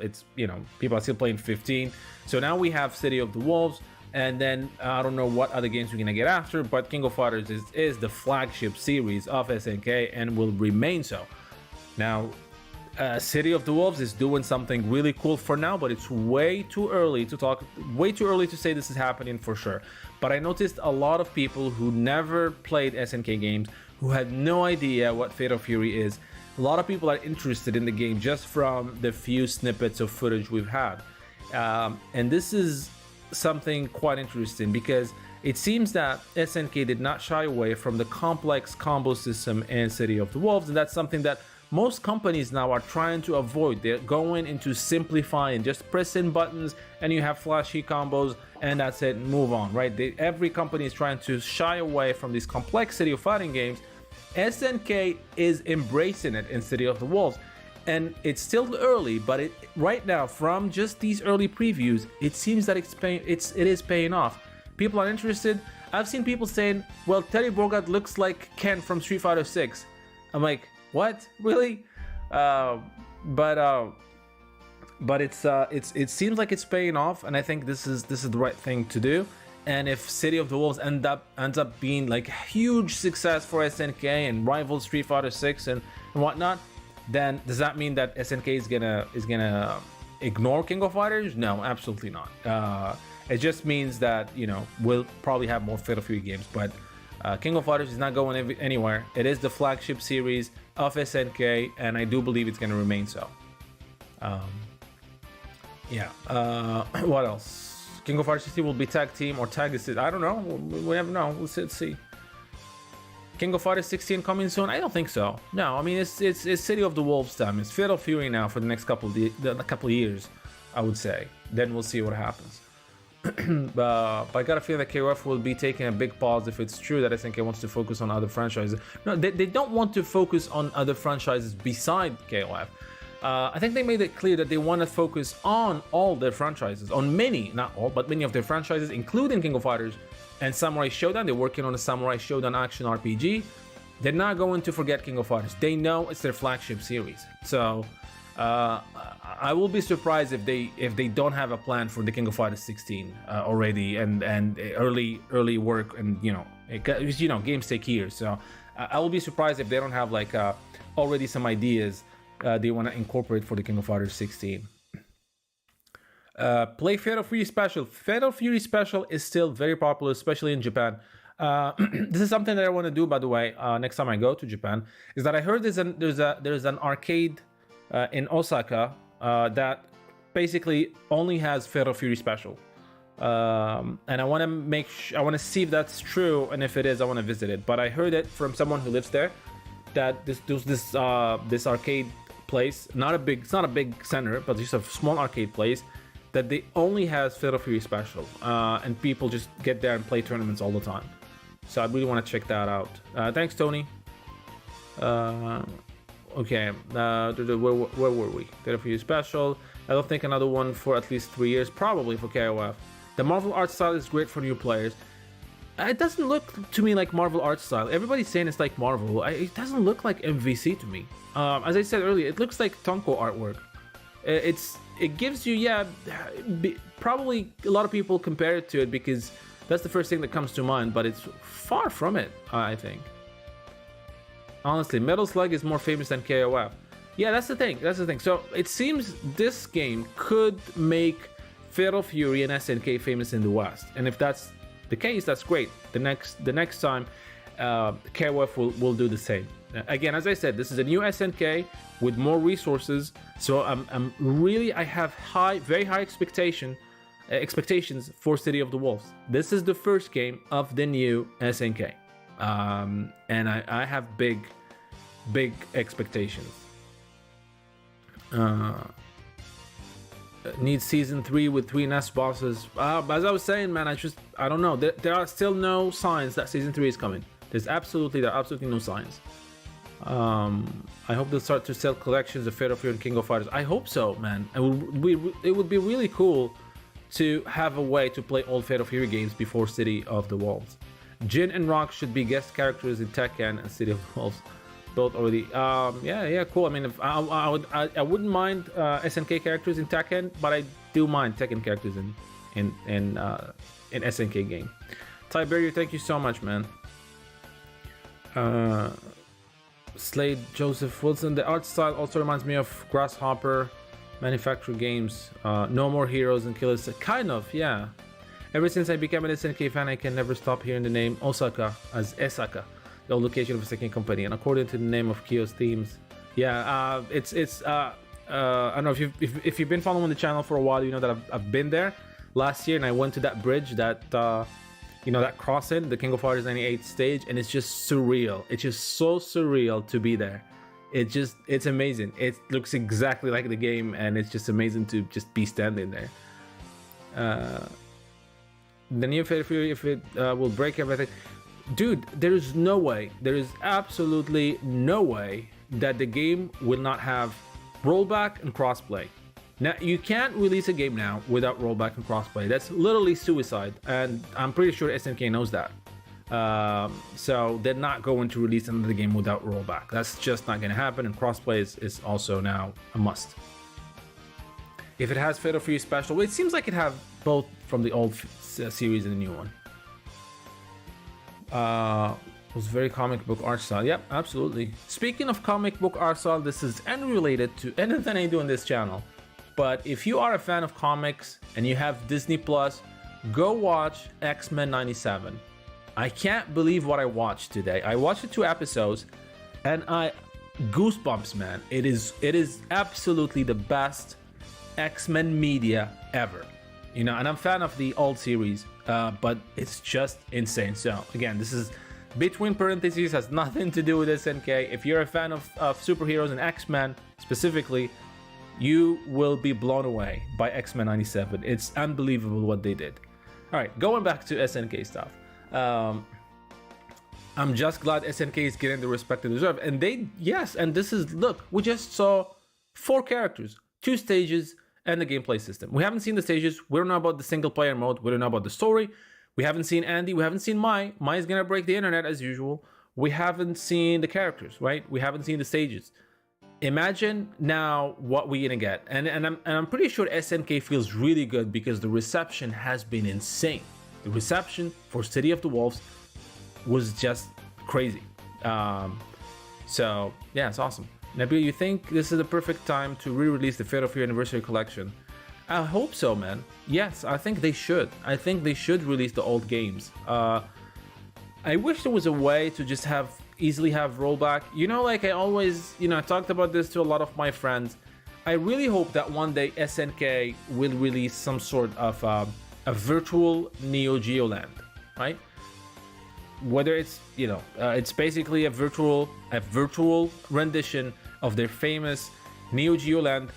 people are still playing 15. So now we have City of the Wolves, and then I don't know what other games we're gonna get after, but King of Fighters is the flagship series of SNK and will remain so. Now, City of the Wolves is doing something really cool for now, but it's way too early to say this is happening for sure. But I noticed a lot of people who never played SNK games, who had no idea what Fatal Fury is. A lot of people are interested in the game just from the few snippets of footage we've had. And this is something quite interesting because it seems that SNK did not shy away from the complex combo system in City of the Wolves, and that's something that most companies now are trying to avoid. They're going into simplifying, just pressing buttons and you have flashy combos and that's it, move on, right? Every company is trying to shy away from this complexity of fighting games. SNK is embracing it in City of the Wolves, and it's still early, but right now, from just these early previews, it seems that it is paying off. People are interested. I've seen people saying, well, Terry Bogard looks like Ken from Street Fighter 6. I'm like, what? Really? But it seems like it's paying off, and I think this is the right thing to do. And if City of the Wolves ends up being like a huge success for SNK and rival Street Fighter 6 and whatnot, then does that mean that SNK is gonna ignore King of Fighters? No, absolutely not. It just means that we'll probably have more Fatal Fury games, but King of Fighters is not going anywhere. It is the flagship series of SNK, and I do believe it's gonna remain so. What else? King of Fighters 16 will be tag team or tag assist. I don't know. We never know. Let's see. King of Fighters 16 coming soon? I don't think so. No, I mean it's City of the Wolves time. It's Fatal Fury now for the next couple of years, I would say. Then we'll see what happens. But I got a feeling that KOF will be taking a big pause if it's true that SNK wants to focus on other franchises. No, they don't want to focus on other franchises beside KOF. I think they made it clear that they want to focus on all their franchises, on many, not all, but many of their franchises, including King of Fighters and Samurai Shodown. They're working on a Samurai Shodown action RPG. They're not going to forget King of Fighters. They know it's their flagship series. So I will be surprised if they don't have a plan for the King of Fighters 16 already and early work, and games take years. So I will be surprised if they don't have like already some ideas they want to incorporate for the King of Fighters 16. Play Fatal Fury Special. Fatal Fury Special is still very popular, especially in Japan. This is something that I want to do, by the way, next time I go to Japan. Is that I heard there's an arcade in Osaka that basically only has Fatal Fury Special, and I want to see if that's true, and if it is, I want to visit it. But I heard it from someone who lives there that this arcade place, it's not a big center, but just a small arcade place that they only has Fatal Fury Special, and people just get there and play tournaments all the time. So I really want to check that out. Thanks, Tony. Okay, where were we? Fatal Fury Special. I don't think another one for at least 3 years, probably for KOF. The Marvel art style is great for new players. It doesn't look to me like Marvel art style. Everybody's saying it's like Marvel. It doesn't look like MVC to me. As I said earlier, it looks like Tonko artwork. It gives you, probably a lot of people compare it to it because that's the first thing that comes to mind, but it's far from it, I think. Honestly, Metal Slug is more famous than KOF. Yeah, that's the thing. So it seems this game could make Fatal Fury and SNK famous in the West, and if that's the case, that's great. The next time, KOF will do the same. Again, as I said, this is a new SNK with more resources, so I have very high expectations for City of the Wolves. This is the first game of the new SNK, and I have big expectations. needs season 3 with 3 nest bosses. As I was saying, man, I don't know. There are still no signs that season 3 is coming. There are absolutely no signs. I hope they'll start to sell collections of Fatal Fury and King of Fighters. I hope so, man. It would be really cool to have a way to play old Fatal Fury games before City of the Wolves. Jin and Rock should be guest characters in Tekken and City of the Wolves. Both already. Yeah, cool. I mean, if I wouldn't mind SNK characters in Tekken, but I do mind Tekken characters in SNK game. Tiberio, thank you so much, man. Slade Joseph Wilson. The art style also reminds me of Grasshopper Manufacture games. No More Heroes and Killers. Kind of, yeah. Ever since I became an SNK fan, I can never stop hearing the name Osaka as Esaka, the old location of a second company, and according to the name of Kyo's themes. Yeah, it's I don't know if you've been following the channel for a while, you know that I've been there last year, and I went to that bridge, that that crossing, the King of Fighters 98 stage, and it's just surreal. It's just so surreal to be there. It's amazing. It looks exactly like the game, and it's just amazing to just be standing there. The new Fatal Fury, if it will break everything. Dude, there is no way, there is absolutely no way that the game will not have rollback and crossplay. Now, you can't release a game now without rollback and crossplay. That's literally suicide, and I'm pretty sure SNK knows that. So they're not going to release another game without rollback. That's just not going to happen, and crossplay is also now a must. If it has Fatal Fury Special, well, it seems like it have both from the old series and the new one. Was very comic book art style. Yep, absolutely. Speaking of comic book art style, this is unrelated to anything I do on this channel. But if you are a fan of comics and you have Disney Plus, go watch X-Men 97. I can't believe what I watched today. I watched the 2 episodes and goosebumps, man. It is absolutely the best X-Men media ever. And I'm a fan of the old series, but it's just insane. So again, this is between parentheses, has nothing to do with SNK. If you're a fan of superheroes and X-Men specifically, you will be blown away by X-Men 97. It's unbelievable what they did. All right, going back to SNK stuff. I'm just glad SNK is getting the respect they deserve. And look, we just saw 4 characters, 2 stages, and the gameplay system. We haven't seen the stages. We don't know about the single player mode. We don't know about the story. We haven't seen Andy. We haven't seen Mai. Mai is gonna break the internet as usual. We haven't seen the characters, right? We haven't seen the stages. Imagine now what we're gonna get. And I'm pretty sure SNK feels really good because the reception has been insane. The reception for City of the Wolves was just crazy. So yeah, it's awesome. Nabil, you think this is the perfect time to re-release the Fatal Fury Anniversary Collection? I hope so, man. Yes, I think they should. I think they should release the old games. I wish there was a way to just easily have rollback. Like I always, I talked about this to a lot of my friends. I really hope that one day SNK will release some sort of a virtual NeoGeo land, right? Whether it's, it's basically a virtual rendition of their famous NeoGeo land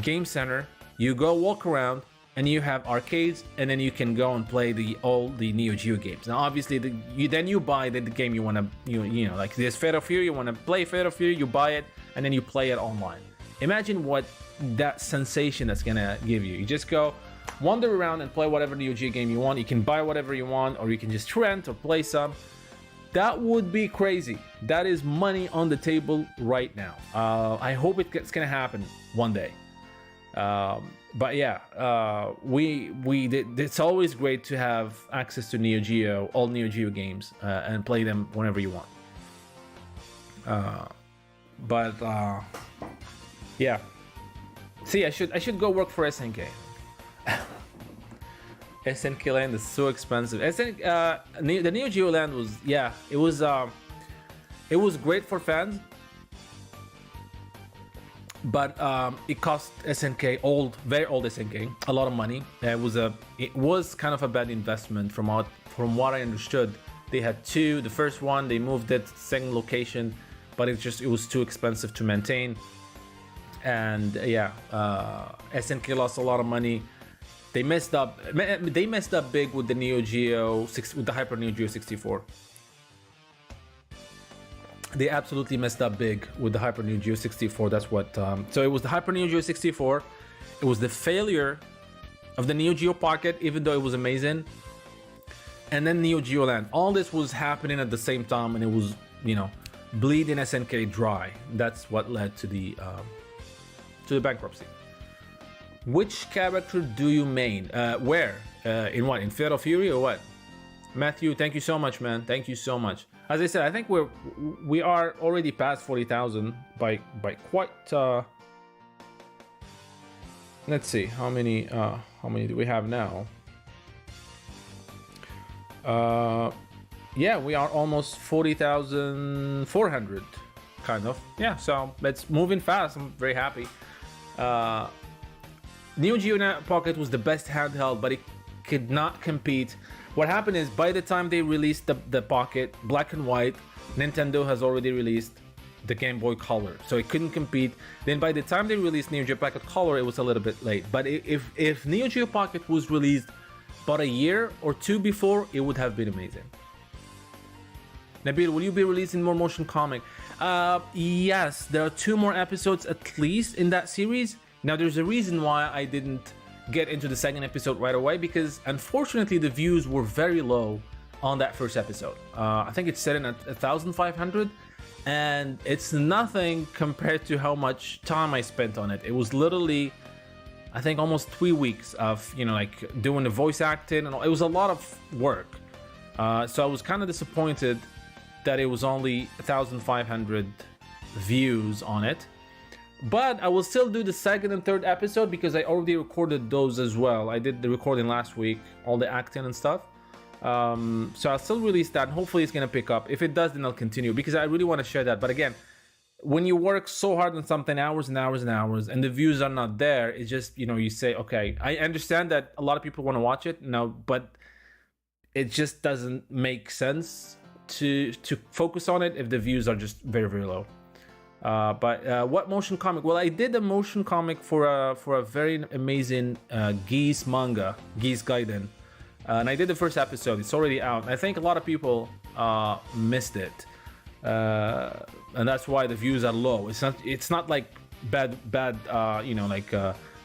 game center. You go walk around and you have arcades, and then you can go and play all the NeoGeo games. Now, obviously, then you buy the game you want to, like this Fatal Fury, you want to play Fatal Fury, you buy it, and then you play it online. Imagine what that sensation that's gonna give you. You just go wander around and play whatever NeoGeo game you want. You can buy whatever you want, or you can just rent or play some. That would be crazy. That is money on the table right now. I hope it's gonna happen one day. But yeah, it's always great to have access to all NeoGeo games, and play them whenever you want. Yeah. See, I should go work for SNK. SNK land is so expensive. The NeoGeo land was, it was great for fans, but it cost SNK, very old SNK, a lot of money. It was kind of a bad investment from what I understood. They had 2. The first one they moved it to the second location, but it was too expensive to maintain. and yeah, SNK lost a lot of money. They messed up. They messed up big with the with the Hyper Neo Geo 64. They absolutely messed up big with the Hyper Neo Geo 64. That's what. So it was the Hyper Neo Geo 64. It was the failure of the Neo Geo Pocket, even though it was amazing. And then Neo Geo Land. All this was happening at the same time, and it was, you know, bleeding SNK dry. That's what led to the bankruptcy. Which character do you main? Where? In what? In Fatal Fury or what? Matthew, thank you so much, man. Thank you so much. As I said, I think we are already past 40,000 by quite. Let's see how many do we have now? Yeah, we are almost 40,400, kind of. Yeah, so it's moving fast. I'm very happy. NeogeoNow Pocket was the best handheld, but it could not compete. What happened is, by the time they released the Pocket Black and White, Nintendo has already released the Game Boy Color, so it couldn't compete. Then by the time they released Neo Geo Pocket Color, it was a little bit late. But if Neo Geo Pocket was released about a year or two before, it would have been amazing. Nabil, will you be releasing more motion comic? Yes, there are 2 more episodes at least in that series. Now, there's a reason why I didn't get into the second episode right away, because unfortunately the views were very low on that first episode. I think it's set in at 1,500, and it's nothing compared to how much time I spent on it. It was literally, I think, almost 3 weeks of, you know, like doing the voice acting, and it was a lot of work. So I was kind of disappointed that it was only 1,500 views on it. But I will still do the second and third episode because I already recorded those as well. I did the recording last week, all the acting and stuff. So I'll still release that, and hopefully it's gonna pick up. If it does, then I'll continue, because I really want to share that. But again, when you work so hard on something, hours and hours and hours, and the views are not there, it's just, you know, you say, okay, I understand that a lot of people want to watch it now, but it just doesn't make sense to focus on it if the views are just very, very low. But what motion comic? Well, I did a motion comic for a very amazing Geese manga, Geese Gaiden, and I did the first episode. It's already out. I think a lot of people missed it, and that's why the views are low. It's not like bad you know, like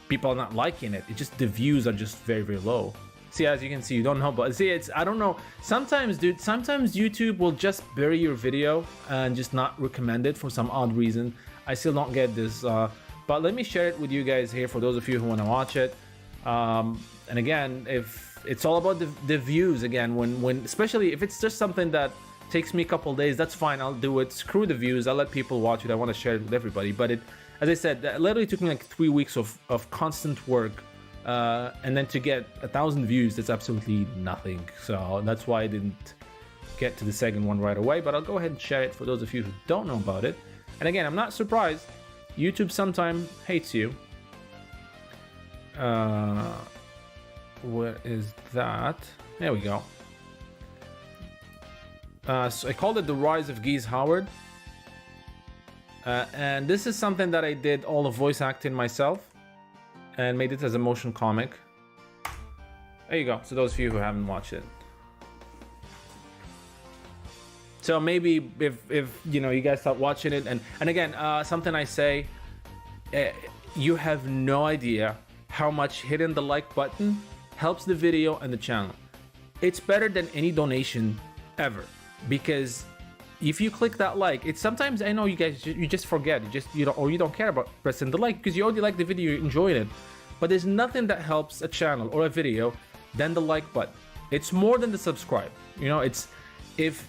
people are not liking it. It's just the views are just very, very low. See, as you can see, you don't know, but see, I don't know. Sometimes, dude, sometimes YouTube will just bury your video and just not recommend it for some odd reason. I still don't get this, but let me share it with you guys here for those of you who want to watch it. And again, if it's all about the views, again, when especially if it's just something that takes me a couple days, that's fine. I'll do it. Screw the views. I'll let people watch it. I want to share it with everybody. But it, as I said, that literally took me like 3 weeks of constant work. And then to get 1,000 views, that's absolutely nothing. So that's why I didn't get to the second one right away, but I'll go ahead and share it for those of you who don't know about it. And again, I'm not surprised. YouTube sometimes hates you. Where is that? There we go. So I called it The Rise of Geese Howard. And this is something that I did all the voice acting myself, and made it as a motion comic. There you go. So those of you who haven't watched it. So maybe if you know, you guys start watching it, and again, something I say, you have no idea how much hitting the like button helps the video and the channel. It's better than any donation ever, because if you click that like, it's sometimes, I know you guys, you just forget, you don't care about pressing the like because you already like the video, you're enjoying it. But there's nothing that helps a channel or a video than the like button. It's more than the subscribe. You know, it's if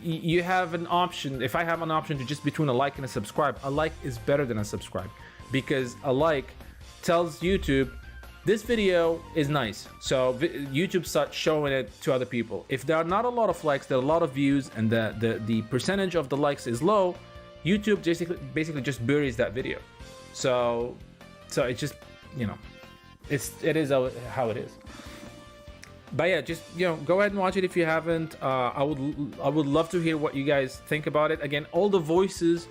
you have an option, if I have an option to just between a like and a subscribe, a like is better than a subscribe, because a like tells YouTube this video is nice, so YouTube starts showing it to other people. If there are not a lot of likes, there are a lot of views, and the percentage of the likes is low, YouTube basically just buries that video. So it just, you know, it is how it is. But yeah, just, you know, go ahead and watch it if you haven't. I would love to hear what you guys think about it. Again, all the voices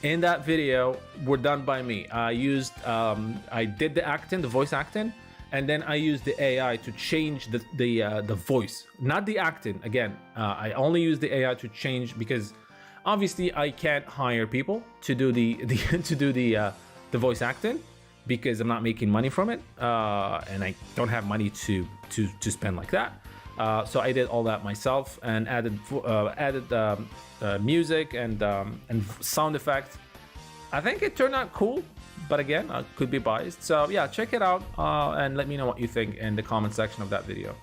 in that video were done by me. I did the acting, the voice acting, and then I used the AI to change the voice, not the acting. Again, I only used the AI to change because obviously I can't hire people to do the voice acting because I'm not making money from it, and I don't have money to spend like that. So I did all that myself and added music and sound effects. I think it turned out cool, but again, I could be biased. So yeah, check it out and let me know what you think in the comment section of that video.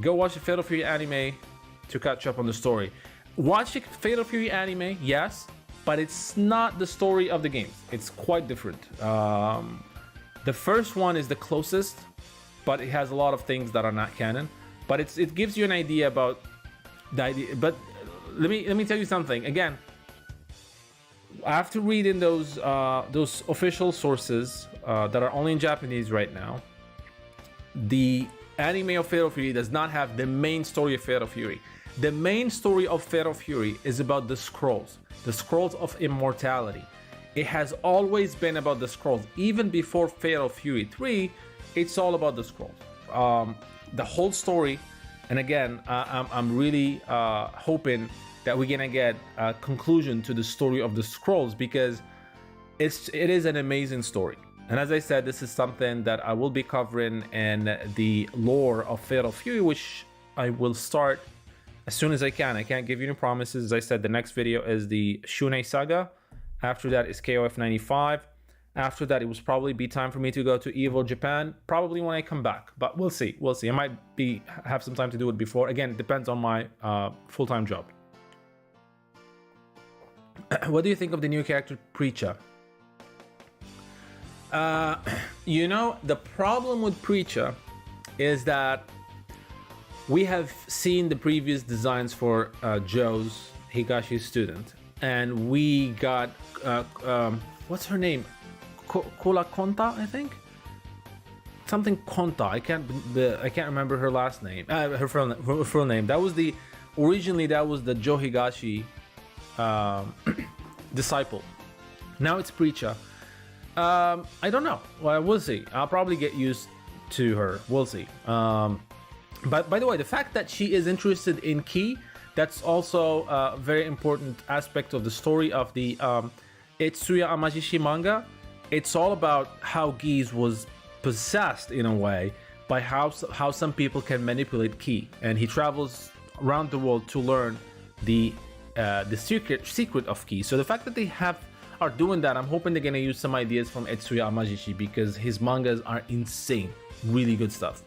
Go watch the Fatal Fury anime to catch up on the story. Watch the Fatal Fury anime, yes, but it's not the story of the games. It's quite different. The first one is the closest, but it has a lot of things that are not canon. But it gives you an idea about the idea. But let me tell you something. Again, after reading those official sources that are only in Japanese right now, the anime of Fatal Fury does not have the main story of Fatal Fury. The main story of Fatal Fury is about the scrolls of immortality. It has always been about the scrolls. Even before Fatal Fury 3, it's all about the scrolls. The whole story, and again, I'm really hoping that we're gonna get a conclusion to the story of the scrolls because it is an amazing story. And as I said, this is something that I will be covering in the lore of Fatal Fury, which I will start as soon as I can. I can't give you any promises. As I said, the next video is the Shunei Saga. After that is KOF 95. After that, it will probably be time for me to go to EVO Japan, probably when I come back. But we'll see. We'll see. I might have some time to do it before. Again, it depends on my full-time job. What do you think of the new character Preacher? You know, the problem with Preacher is that we have seen the previous designs for Joe's Higashi's student, and we got what's her name? Kola Konta, I think. Something Konta. I can't remember her last name. Her full name. That was originally that was the Joe Higashi disciple. Now it's Preacher. I don't know. Well, we'll see. I'll probably get used to her. We'll see. But by the way, the fact that she is interested in Ki, that's also a very important aspect of the story of the Etsuya Amajishi manga. It's all about how Geese was possessed in a way by how some people can manipulate Ki, and he travels around the world to learn the secret of Ki. So the fact that they are doing that, I'm hoping they're gonna use some ideas from Etsuya Amajishi because his mangas are insane, really good stuff.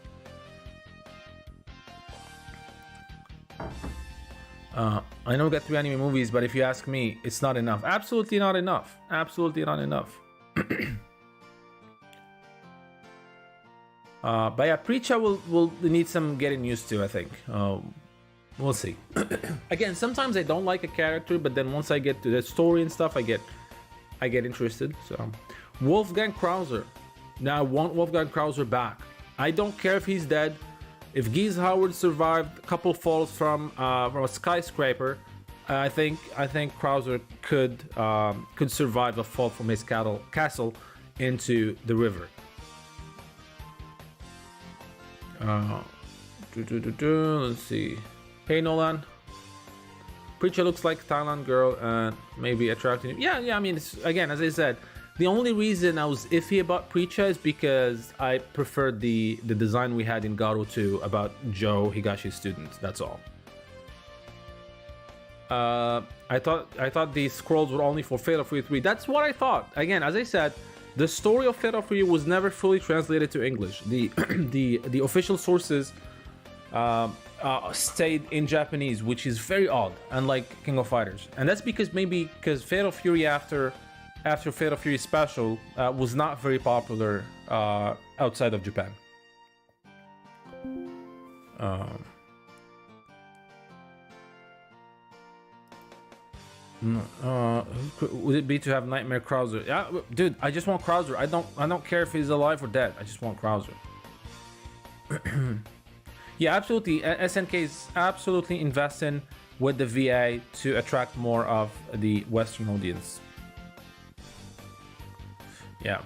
I know we got 3 anime movies, but if you ask me, it's not enough. Absolutely not enough. Absolutely not enough. But yeah, Preacher will need some getting used to, I think. We'll see. Again, sometimes I don't like a character, but then once I get to the story and stuff, I get interested. So, Wolfgang Krauser. Now I want Wolfgang Krauser back. I don't care if he's dead. If Geese Howard survived a couple falls from a skyscraper, I think Krauser could survive a fall from his castle into the river. Let's see. Hey Nolan. Preacher looks like Thailand girl and maybe attractive. Yeah. I mean, again, as I said, the only reason I was iffy about Preacher is because I preferred the design we had in Garo 2 about Joe Higashi's students. That's all. I thought these scrolls were only for Fatal Fury 3. That's what I thought. Again, as I said, the story of Fatal Fury was never fully translated to English. The official sources stayed in Japanese, which is very odd, unlike King of Fighters. And that's because Fatal Fury after Fatal Fury Special was not very popular outside of Japan. Would it be to have Nightmare Krauser? Yeah, dude, I just want Krauser. I don't care if he's alive or dead. I just want Krauser. Yeah, absolutely. SNK is absolutely investing with the VA to attract more of the Western audience. Yeah.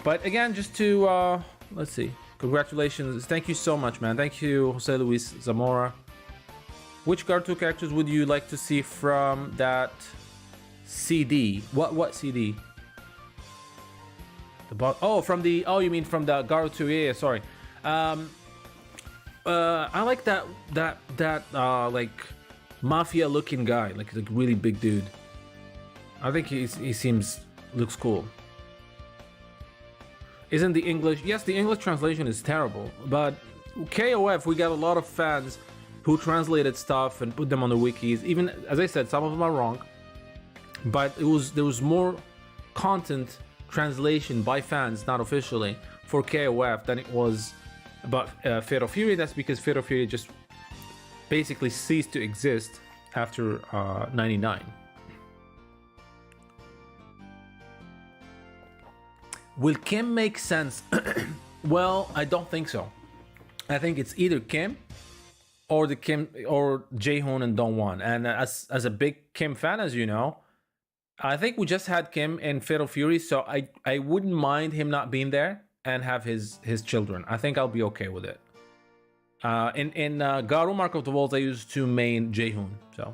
But again, just to, let's see. Congratulations. Thank you so much, man. Thank you, Jose Luis Zamora. Which Garuto characters would you like to see from that CD? What CD? From the, you mean from the Garuto? Yeah, sorry. I like that like mafia looking guy, like really big dude. I think he looks cool. Isn't the English? Yes, the English translation is terrible, but KOF, we got a lot of fans who translated stuff and put them on the wikis. Even, as I said, some of them are wrong, but there was more content translation by fans, not officially, for KOF than it was about Fatal Fury. That's because Fatal Fury just basically ceased to exist after 99. Will Kim make sense? Well, I don't think so. I think it's either Kim or Jaehoon and Dongwon. And as a big Kim fan, as you know, I think we just had Kim in Fatal Fury, so I wouldn't mind him not being there and have his children. I think I'll be okay with it. In Garou Mark of the Wolves, I used to main Jaehoon, so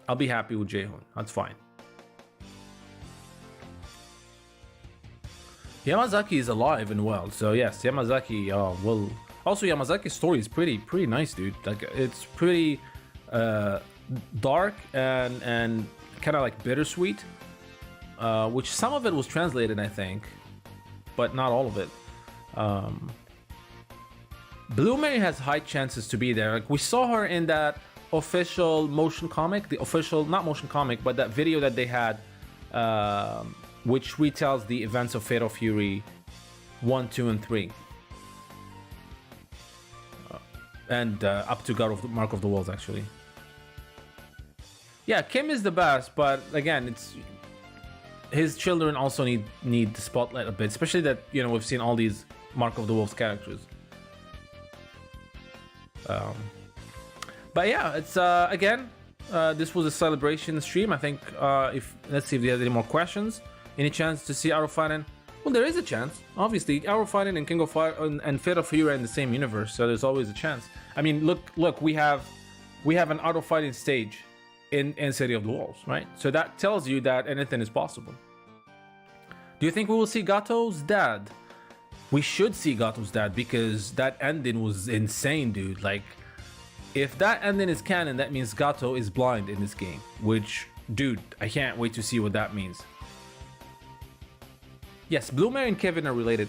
I'll be happy with Jaehoon. That's fine. Yamazaki is alive and well, so yes, Yamazaki will. Also, Yamazaki's story is pretty nice, dude. Like, it's pretty dark and kind of like bittersweet, which some of it was translated, I think, but not all of it. Blue Mary has high chances to be there. Like, we saw her in that official motion comic, not motion comic, but that video that they had, which retells the events of Fatal Fury 1, 2, and 3. And up to Mark of the Wolves, actually. Yeah, Kim is the best, but again, it's his children also need the spotlight a bit, especially that, you know, we've seen all these Mark of the Wolves characters. But yeah, it's again, this was a celebration stream. I think let's see if there's any more questions. Any chance to see Arrow Fighting? Well, there is a chance. Obviously, Arrow Fighting and King of Fire and Fatal Fury are in the same universe, so there's always a chance. I mean, look, we have an Arrow Fighting stage in City of the Wolves, right? So that tells you that anything is possible. Do you think we will see Gato's dad? We should see Gato's dad, because that ending was insane, dude. Like, if that ending is canon, that means Gato is blind in this game, which, dude, I can't wait to see what that means. Yes, Blue Mary and Kevin are related.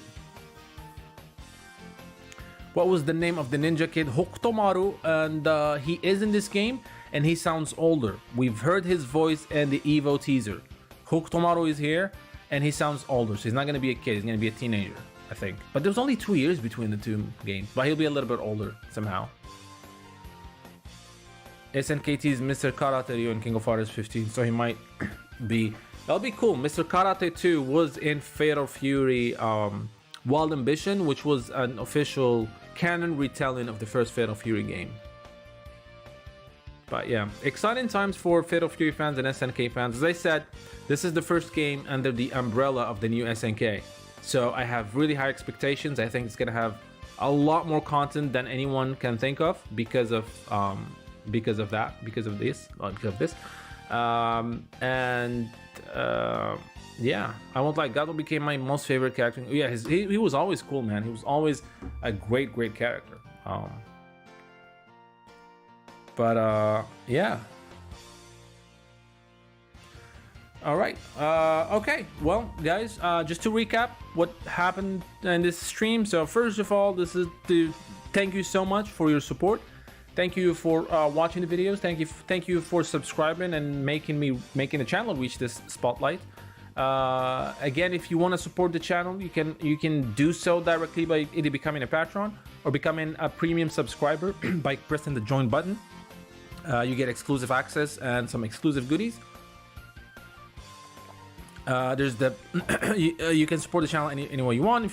What was the name of the ninja kid? Hokutomaru, and he is in this game, and he sounds older. We've heard his voice in the Evo teaser. Hokutomaru is here, and he sounds older, so he's not going to be a kid, he's going to be a teenager, I think. But there's only 2 years between the two games, but he'll be a little bit older somehow. SNKT's Mr. Karate Ryu in King of Fighters 15, so he might be. That'll be cool. Mr. Karate 2 was in Fatal Fury Wild Ambition, which was an official canon retelling of the first Fatal Fury game. But yeah, exciting times for Fatal Fury fans and SNK fans. As I said, this is the first game under the umbrella of the new SNK. So I have really high expectations. I think it's going to have a lot more content than anyone can think of because of this. Yeah, I won't lie, Gato became my most favorite character. Yeah, he was always cool, man. He was always a great character. Yeah. All right. Okay. Well, guys, just to recap what happened in this stream. So first of all, this is to thank you so much for your support. Thank you for watching the videos. Thank you for subscribing and making the channel reach this spotlight. Again, if you want to support the channel, you can do so directly by either becoming a patron or becoming a premium subscriber by pressing the join button. You get exclusive access and some exclusive goodies. There's the you can support the channel any way you want.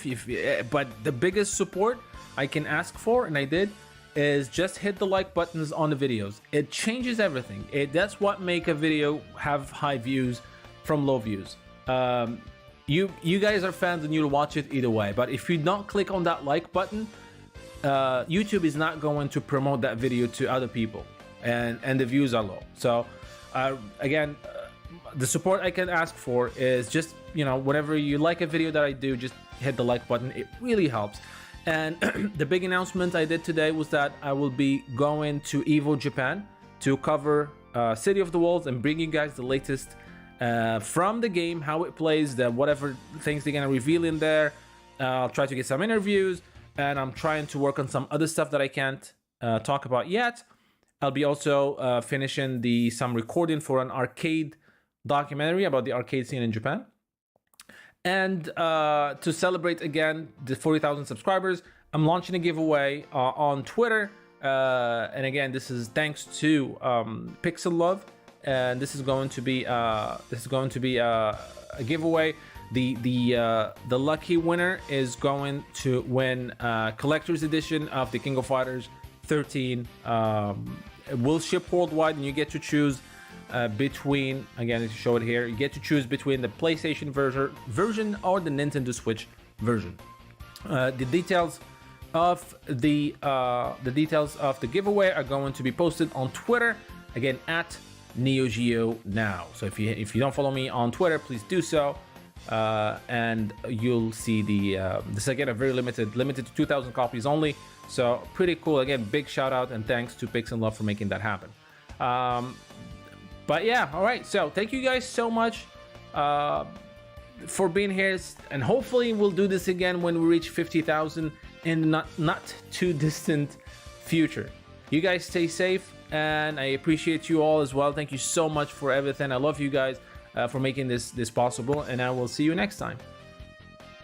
But the biggest support I can ask for, and I did, is just hit the like buttons on the videos. It changes everything. That's what make a video have high views from low views. You guys are fans and you'll watch it either way, but if you don't click on that like button, YouTube is not going to promote that video to other people, and the views are low. So again, the support I can ask for is just, you know, whenever you like a video that I do, just hit the like button. It really helps. And the big announcement I did today was that I will be going to Evo Japan to cover City of the Wolves and bring you guys the latest from the game, how it plays, whatever things they're gonna reveal in there. I'll try to get some interviews, and I'm trying to work on some other stuff that I can't talk about yet. I'll be also finishing some recording for an arcade documentary about the arcade scene in Japan. And to celebrate again the 40,000 subscribers, I'm launching a giveaway on Twitter. And again, this is thanks to Pixel Love, and this is going to be a giveaway. The lucky winner is going to win collector's edition of the King of Fighters 13. It will ship worldwide, and you get to choose between, again, to show it here, you get to choose between the PlayStation version or the Nintendo Switch version. The details of the giveaway are going to be posted on Twitter, again at NeogeoNow. So if you don't follow me on Twitter, please do so, and you'll see this again a very limited to 2,000 copies only. So pretty cool. Again, big shout out and thanks to Pix and Love for making that happen. But yeah, all right. So thank you guys so much for being here, and hopefully we'll do this again when we reach 50,000 in the not too distant future. You guys stay safe, and I appreciate you all as well. Thank you so much for everything. I love you guys for making this possible, and I will see you next time.